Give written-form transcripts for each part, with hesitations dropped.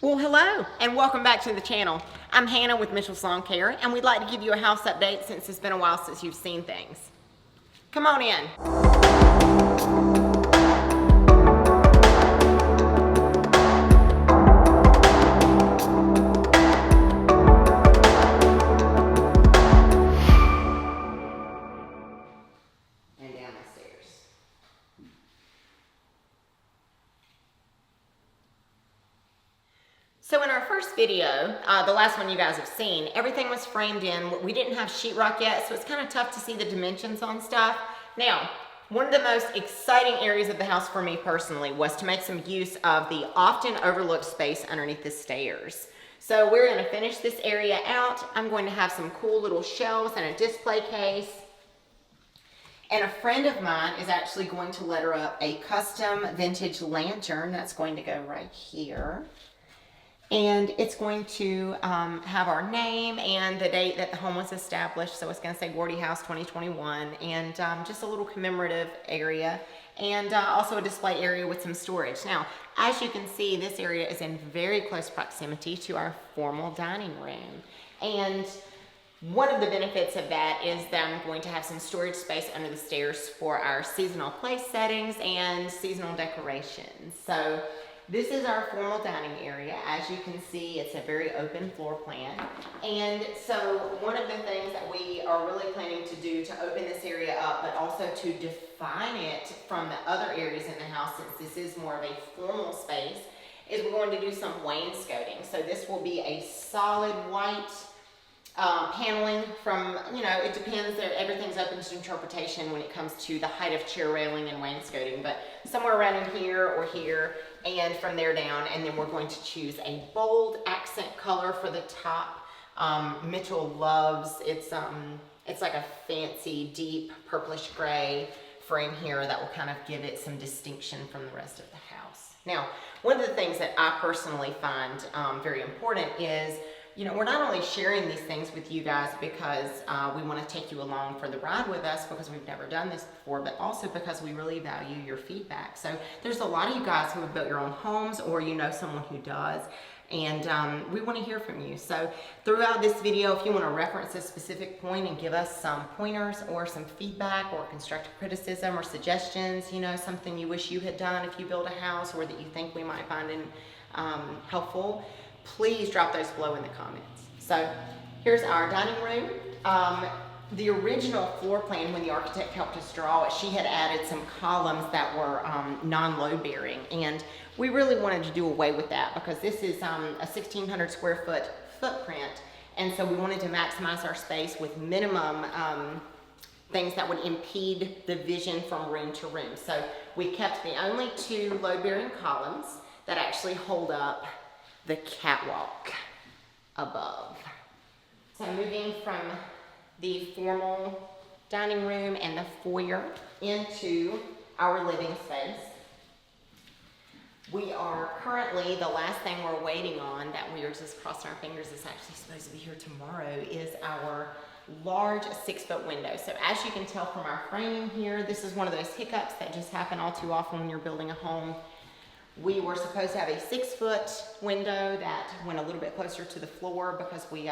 Well, hello and welcome back to the channel. I'm Hannah with Mitchell's Lawn Care, and we'd like to give you a house update since it's been a while since you've seen things. Come on in. And down the stairs. So in our first video, the last one you guys have seen, everything was framed in. We didn't have sheetrock yet, so it's kind of tough to see the dimensions on stuff. Now, one of the most exciting areas of the house for me personally was to make some use of the often overlooked space underneath the stairs. So we're going to finish this area out. I'm going to have some cool little shelves and a display case. And a friend of mine is actually going to letter up a custom vintage lantern that's going to go right here. And it's going to have our name and the date that the home was established. So it's going to say Gordy House 2021, and just a little commemorative area, and also a display area with some storage. Now, as you can see, this area is in very close proximity to our formal dining room. And one of the benefits of that is that I'm going to have some storage space under the stairs for our seasonal place settings and seasonal decorations. So this is our formal dining area. As you can see, it's a very open floor plan. And so one of the things that we are really planning to do to open this area up, but also to define it from the other areas in the house, since this is more of a formal space, is we're going to do some wainscoting. So this will be a solid white paneling from, it depends, everything's open to interpretation when it comes to the height of chair railing and wainscoting, but somewhere around in here or here, and from there down. And then we're going to choose a bold accent color for the top. Mitchell loves, it's like a fancy deep purplish gray frame here that will kind of give it some distinction from the rest of the house. Now, one of the things that I personally find very important is, we're not only sharing these things with you guys because we want to take you along for the ride with us because we've never done this before, but also because we really value your feedback. So there's a lot of you guys who have built your own homes, or someone who does, and we want to hear from you. So throughout this video, if you want to reference a specific point and give us some pointers or some feedback or constructive criticism or suggestions, something you wish you had done if you build a house or that you think we might find helpful, please drop those below in the comments. So here's our dining room. The original floor plan, when the architect helped us draw it, she had added some columns that were non-load bearing, and we really wanted to do away with that because this is a 1,600 square foot footprint, and so we wanted to maximize our space with minimum things that would impede the vision from room to room. So we kept the only two load bearing columns that actually hold up the catwalk above. So moving from the formal dining room and the foyer into our living space. We are currently, the last thing we're waiting on that we are just crossing our fingers is actually supposed to be here tomorrow, is our large 6-foot window. So as you can tell from our framing here, this is one of those hiccups that just happen all too often when you're building a home. We were supposed to have a 6-foot window that went a little bit closer to the floor because we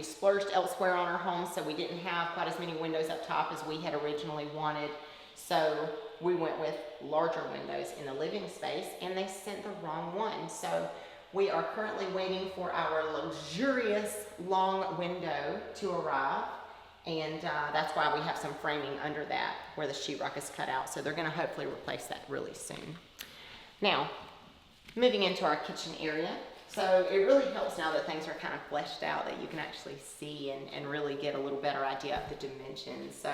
splurged elsewhere on our home, so we didn't have quite as many windows up top as we had originally wanted. So we went with larger windows in the living space, and they sent the wrong one. So we are currently waiting for our luxurious long window to arrive, and that's why we have some framing under that where the sheetrock is cut out. So they're going to hopefully replace that really soon. Now, moving into our kitchen area. So it really helps now that things are kind of fleshed out that you can actually see and really get a little better idea of the dimensions. So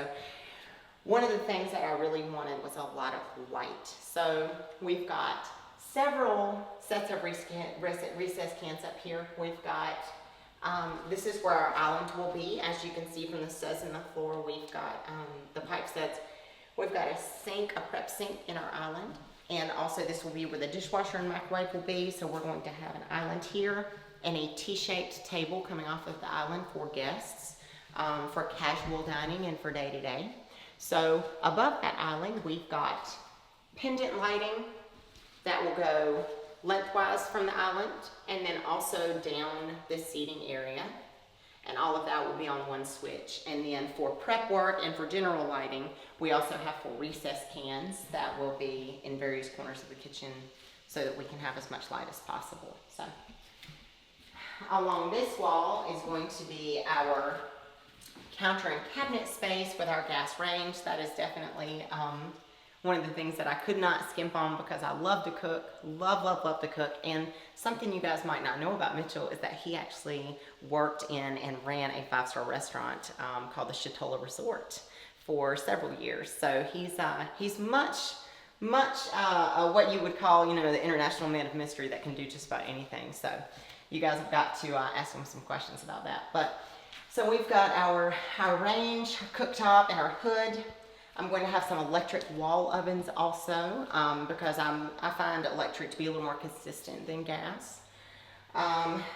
one of the things that I really wanted was a lot of light. So we've got several sets of recess cans up here. We've got, this is where our island will be. As you can see from the studs in the floor, we've got the pipe sets. We've got a sink, a prep sink in our island. And also this will be where the dishwasher and microwave will be. So we're going to have an island here and a T-shaped table coming off of the island for guests, for casual dining and for day to day. So above that island, we've got pendant lighting that will go lengthwise from the island, and then also down the seating area. And all of that will be on one switch. And then for prep work and for general lighting, we also have 4 recess cans that will be in various corners of the kitchen so that we can have as much light as possible. So along this wall is going to be our counter and cabinet space with our gas range. That is definitely one of the things that I could not skimp on because I love to cook, love to cook. And something you guys might not know about Mitchell is that he actually worked in and ran a 5-star restaurant called the Chatola Resort for several years. So he's much what you would call, you know, the international man of mystery that can do just about anything. So you guys have got to ask him some questions about that. But so we've got our range, our cooktop, and our hood. I'm going to have some electric wall ovens also because I find electric to be a little more consistent than gas.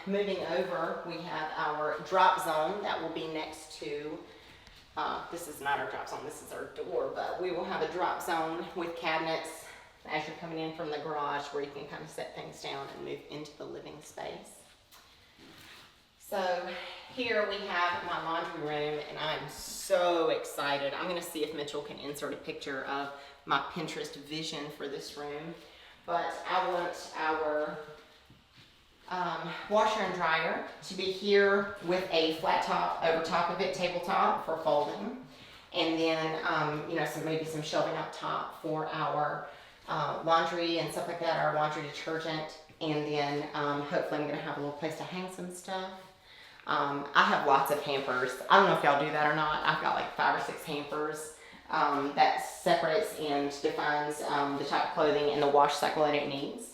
Moving over, we have our drop zone that will be next to, this is not our drop zone, this is our door, but we will have a drop zone with cabinets as you're coming in from the garage where you can kind of set things down and move into the living space. So here we have my laundry room, and I'm so excited. I'm going to see if Mitchell can insert a picture of my Pinterest vision for this room. But I want our washer and dryer to be here with a flat top over top of it, tabletop for folding. And then, you know, maybe some shelving up top for our laundry and stuff like that, our laundry detergent. And then hopefully I'm going to have a little place to hang some stuff. I have lots of hampers. I don't know if y'all do that or not. I've got like 5 or 6 hampers that separates and defines the type of clothing and the wash cycle that it needs.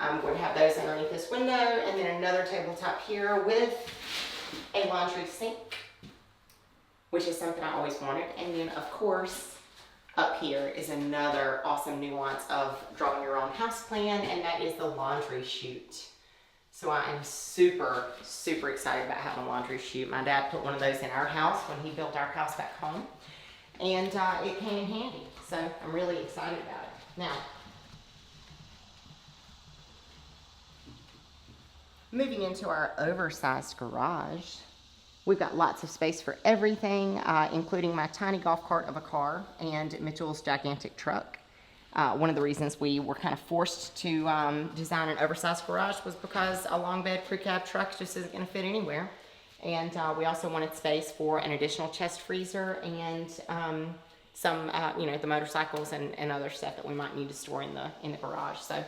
I'm going to have those underneath this window, and then another tabletop here with a laundry sink, which is something I always wanted. And then of course up here is another awesome nuance of drawing your own house plan, and that is the laundry chute. So I am super excited about having a laundry chute. My dad put one of those in our house when he built our house back home. And it came in handy. So I'm really excited about it. Now, moving into our oversized garage, we've got lots of space for everything, including my tiny golf cart of a car and Mitchell's gigantic truck. One of the reasons we were kind of forced to design an oversized garage was because a long bed crew cab truck just isn't going to fit anywhere. And we also wanted space for an additional chest freezer and some, you know, the motorcycles and other stuff that we might need to store in the garage. So.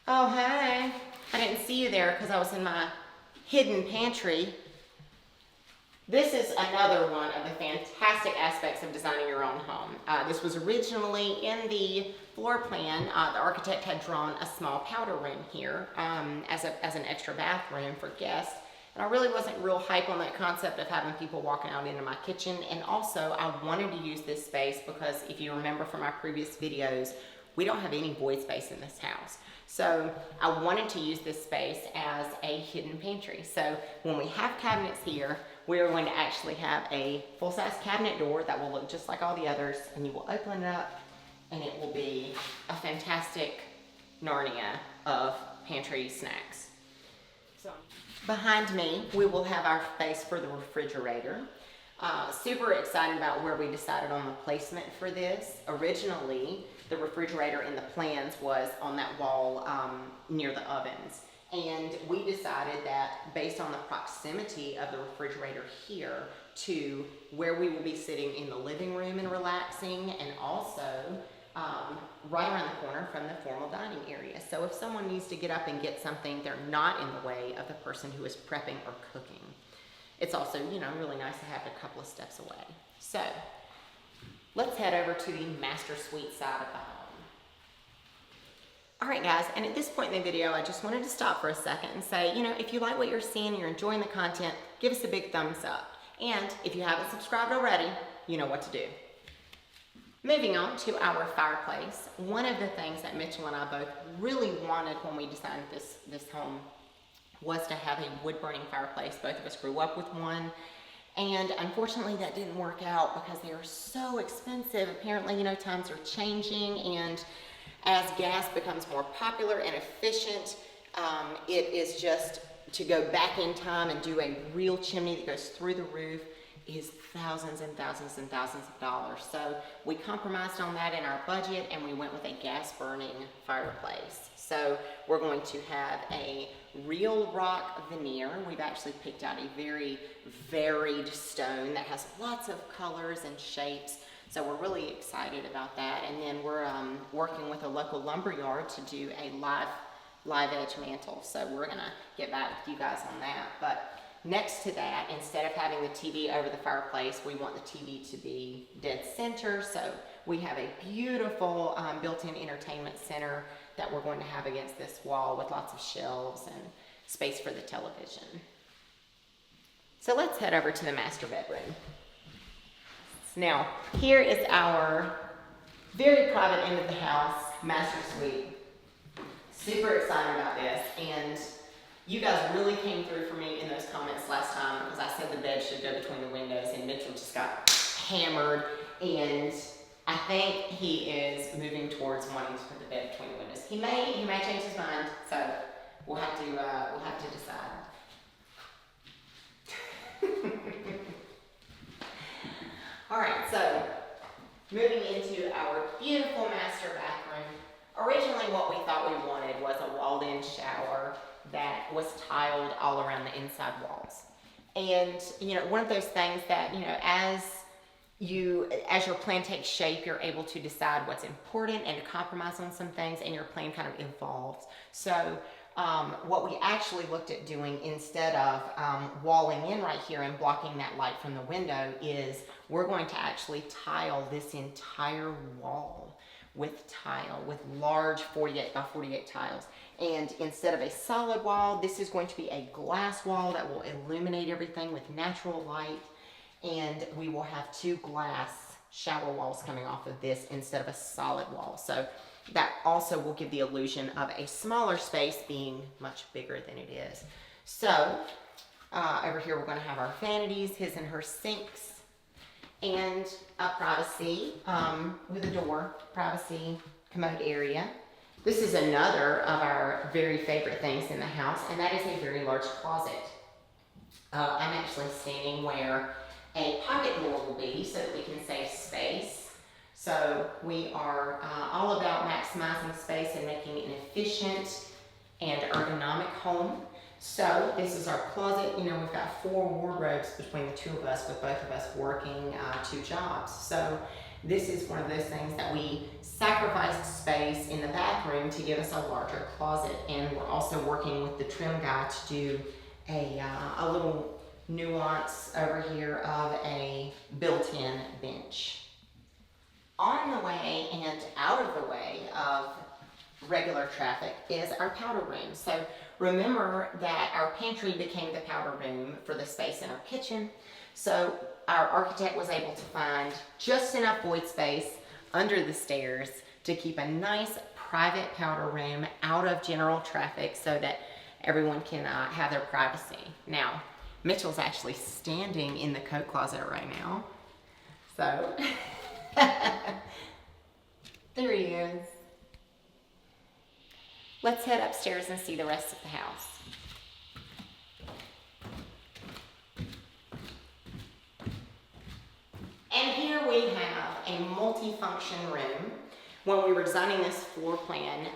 Oh, hey. I didn't see you there because I was in my hidden pantry. This is another one of the fantastic aspects of designing your own home. This was originally in the floor plan. The architect had drawn a small powder room here as an extra bathroom for guests. And I really wasn't real hype on that concept of having people walking out into my kitchen. And also, I wanted to use this space because if you remember from my previous videos, we don't have any void space in this house. So I wanted to use this space as a hidden pantry. So when we have cabinets here, we're going to actually have a full-size cabinet door that will look just like all the others, and you will open it up and it will be a fantastic Narnia of pantry snacks. So behind me, we will have our space for the refrigerator. Super excited about where we decided on the placement for this. Originally, the refrigerator in the plans was on that wall near the ovens. And we decided that based on the proximity of the refrigerator here to where we will be sitting in the living room and relaxing, and also right around the corner from the formal dining area. So if someone needs to get up and get something, they're not in the way of the person who is prepping or cooking. It's also, you know, really nice to have it a couple of steps away. So let's head over to the master suite side of the home. All right, guys, and at this point in the video, I just wanted to stop for a second and say, you know, if you like what you're seeing and you're enjoying the content, give us a big thumbs up. And if you haven't subscribed already, you know what to do. Moving on to our fireplace, one of the things that Mitchell and I both really wanted when we designed this home was to have a wood-burning fireplace. Both of us grew up with one. And unfortunately, that didn't work out because they are so expensive. Apparently, you know, times are changing, and As gas becomes more popular and efficient, it is just to go back in time and do a real chimney that goes through the roof is thousands and thousands and thousands of dollars. So we compromised on that in our budget and we went with a gas burning fireplace. So we're going to have a real rock veneer. We've actually picked out a very varied stone that has lots of colors and shapes. So we're really excited about that. And then we're working with a local lumber yard to do a live edge mantle. So we're gonna get back with you guys on that. But next to that, instead of having the TV over the fireplace, we want the TV to be dead center. So we have a beautiful built-in entertainment center that we're going to have against this wall with lots of shelves and space for the television. So let's head over to the master bedroom. Now, here is our very private end of the house, master suite. Super excited about this, and you guys really came through for me in those comments last time because I said the bed should go between the windows, and Mitchell just got hammered, and I think he is moving towards wanting to put the bed between the windows. He may change his mind, so we'll have to decide. All right, so moving into our beautiful master bathroom. Originally what we thought we wanted was a walled-in shower that was tiled all around the inside walls. And, you know, one of those things that, you know, as your plan takes shape, you're able to decide what's important and to compromise on some things, and your plan kind of evolves. So what we actually looked at doing instead of walling in right here and blocking that light from the window is we're going to actually tile this entire wall with large 48 by 48 tiles. And instead of a solid wall, this is going to be a glass wall that will illuminate everything with natural light. And we will have 2 glass shower walls coming off of this instead of a solid wall. So that also will give the illusion of a smaller space being much bigger than it is. So over here we're going to have our vanities, his and her sinks, and a privacy with a door, privacy commode area. This is another of our very favorite things in the house, and that is a very large closet. I'm actually standing where a pocket door will be so that we can save space. So we are all about maximizing space and making an efficient and ergonomic home. So this is our closet. You know, we've got 4 wardrobes between the 2 of us, with both of us working 2 jobs. So this is one of those things that we sacrificed space in the bathroom to give us a larger closet. And we're also working with the trim guy to do a little nuance over here of a built-in bench. On the way and out of the way of regular traffic is our powder room. So remember that our pantry became the powder room for the space in our kitchen. So our architect was able to find just enough void space under the stairs to keep a nice private powder room out of general traffic so that everyone can have their privacy. Now, Mitchell's actually standing in the coat closet right now. So, there he is. Let's head upstairs and see the rest of the house. And here we have a multi-function room. When we were designing this floor plan,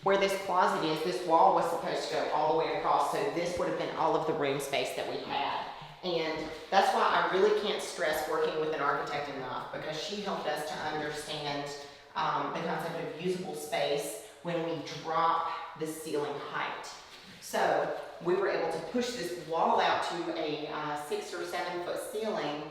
where this closet is, this wall was supposed to go all the way across, so this would have been all of the room space that we had. And that's why I really can't stress working with an architect enough, because she helped us to understand the concept of usable space when we drop the ceiling height. So we were able to push this wall out to a 6 or 7 foot ceiling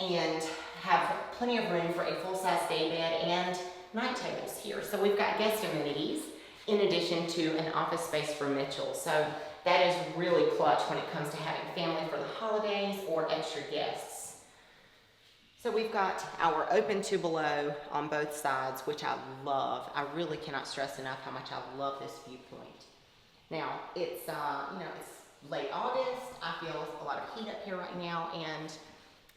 and have plenty of room for a full-size day bed and night tables here. So we've got guest amenities in addition to an office space for Mitchell. So that is really clutch when it comes to having family for the holidays or extra guests. So we've got our open to below on both sides, which I love. I really cannot stress enough how much I love this viewpoint. Now, it's it's late August. I feel a lot of heat up here right now, and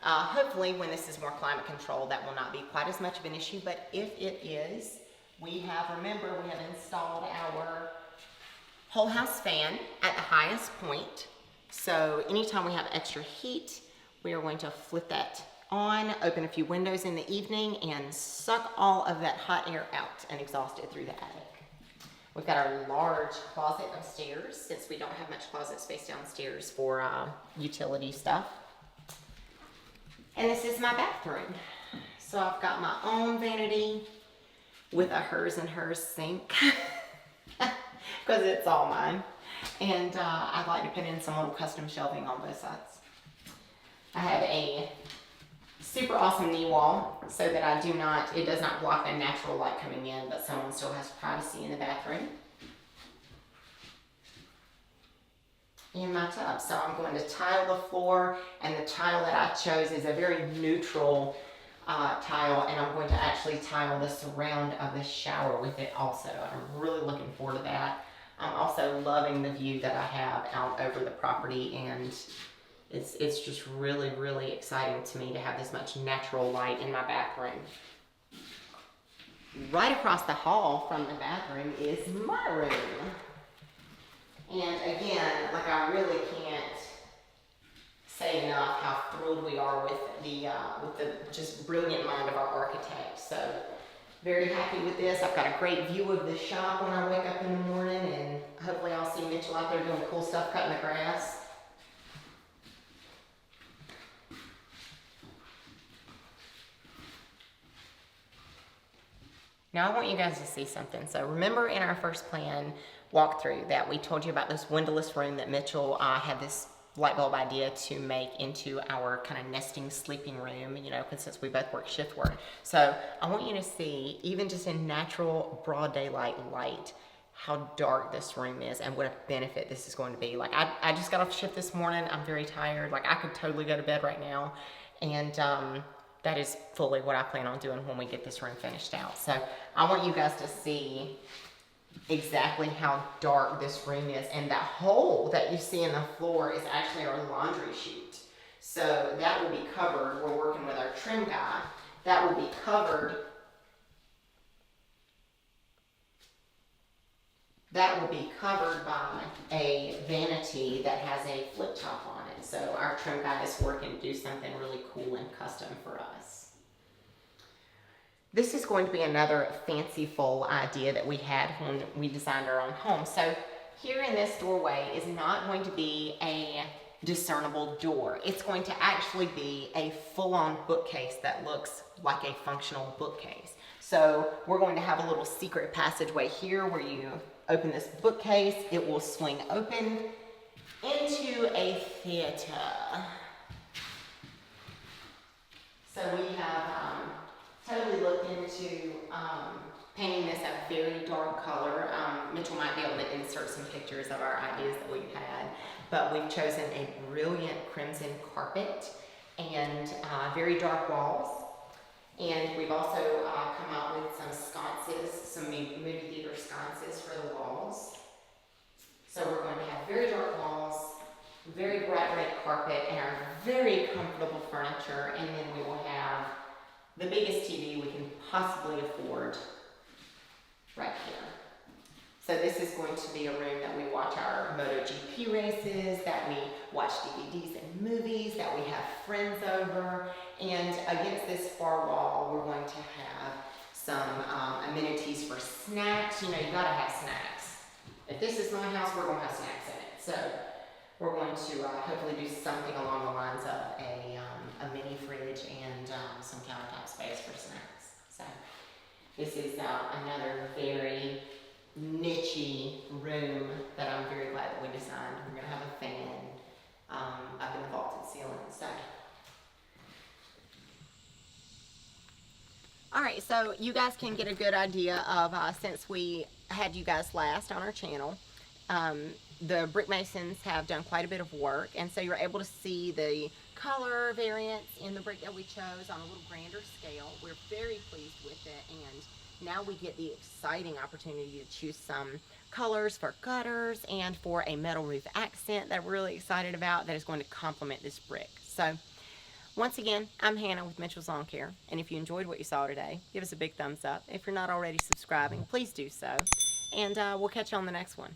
hopefully when this is more climate controlled, that will not be quite as much of an issue, but if it is, remember, we have installed our whole house fan at the highest point. So anytime we have extra heat, we are going to flip that on, open a few windows in the evening, and suck all of that hot air out and exhaust it through the attic. We've got our large closet upstairs, since we don't have much closet space downstairs for utility stuff. And this is my bathroom. So I've got my own vanity with a hers and hers sink, because it's all mine. And I'd like to put in some little custom shelving on both sides. I have a super awesome knee wall so that it does not block the natural light coming in, but someone still has privacy in the bathroom. In my tub. So I'm going to tile the floor, and the tile that I chose is a very neutral tile, and I'm going to actually tile the surround of the shower with it also. I'm really looking forward to that. I'm also loving the view that I have out over the property, and it's just really, really exciting to me to have this much natural light in my bathroom. Right across the hall from the bathroom is my room. And again, like, I really can't say enough how thrilled we are with the just brilliant mind of our architect. So very happy with this. I've got a great view of the shop when I wake up in the morning, and hopefully I'll see Mitchell out there doing cool stuff, cutting the grass. Now I want you guys to see something. So remember in our first plan walkthrough that we told you about this windowless room that Mitchell had this light bulb idea to make into our kind of nesting sleeping room, you know, because since we both work shift work. So I want you to see, even just in natural broad daylight light, how dark this room is and what a benefit this is going to be. Like, I just got off shift this morning. I'm very tired. Like, I could totally go to bed right now. And that is fully what I plan on doing when we get this room finished out. So I want you guys to see exactly how dark this room is, and that hole that you see in the floor is actually our laundry chute. So that will be covered. We're working with our trim guy. That will be covered. That will be covered by a vanity that has a flip top on it. So our trim guy is working to do something really cool and custom for us. This is going to be another fanciful idea that we had when we designed our own home. So here in this doorway is not going to be a discernible door. It's going to actually be a full-on bookcase that looks like a functional bookcase. So we're going to have a little secret passageway here where you open this bookcase. It will swing open into a theater. So we have totally looked into painting this a very dark color. Mitchell might be able to insert some pictures of our ideas that we've had, but we've chosen a brilliant crimson carpet and very dark walls. And we've also come out with some sconces, some movie theater sconces for the walls. So we're going to have very dark walls, very bright red carpet, and our very comfortable furniture, and then we will have the biggest TV we can possibly afford right here. So this is going to be a room that we watch our MotoGP races, that we watch DVDs and movies, that we have friends over, and against this far wall we're going to have some amenities for snacks. You know, you gotta have snacks. If this is my house, we're gonna have snacks in it. So we're going to hopefully do something along the lines of a mini fridge and some countertop space for snacks. So this is another very niche-y room that I'm very glad that we designed. We're gonna have a fan up in the vaulted ceiling. So, all right, so you guys can get a good idea of since we had you guys last on our channel, the brick masons have done quite a bit of work, and so you're able to see the color variants in the brick that we chose on a little grander scale. We're very pleased with it, and now we get the exciting opportunity to choose some colors for gutters and for a metal roof accent that we're really excited about that is going to complement this brick. So Once again, I'm Hannah with Mitchell's Lawn Care, and if you enjoyed what you saw today, give us a big thumbs up. If you're not already subscribing, please do so, and we'll catch you on the next one.